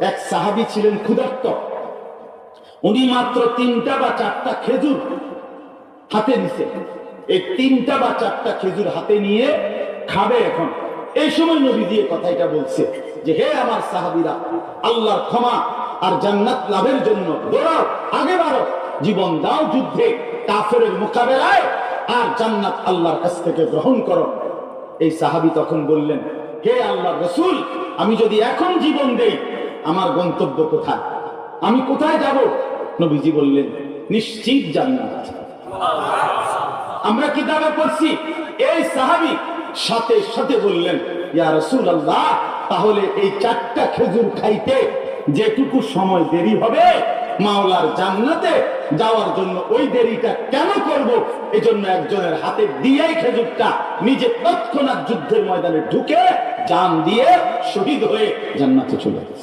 এক সাহাবী ছিলেন ক্ষুধার্ত। উনি মাত্র 3টা বা 4টা খেজুর হাতে নিছে। এই 3টা বা 4টা খেজুর হাতে নিয়ে খাবে এখন। এই সময় নবীজি কথাটা বলছে যে, হে আমার সাহাবীরা, আল্লাহর ক্ষমা আর জান্নাত লাভের জন্য দৌড়াও, আগে বাড়ো, জীবন দাও যুদ্ধে, কাফেরের মোকাবেলায়, আর জান্নাত আল্লাহর কাছ থেকে গ্রহণ করো। এই সাহাবী তখন বললেন, হে আল্লাহর রাসূল, আমি যদি এখন জীবন দেই, আমার গন্তব্য কোথায়? আমি কোথায় যাব? নবীজি বললেন, নিশ্চিত জান্নাত। আমরা কিতাবে পড়ছি, এই সাহাবী সাথে সাথে বললেন, ইয়া রাসূলুল্লাহ, তাহলে এই 4টা খেজুর খাইতে যেটুকু সময় দেরি হবে, মাওলার জান্নাতে যাওয়ার জন্য ওই দেরিটা কেন করব? এজন্য একজনের হাতে দিয়েই খেজুরটা নিজে তৎক্ষণাৎ যুদ্ধের ময়দানে ঢুকে জান দিয়ে শহীদ হয়ে জান্নাতে চলে গেছে।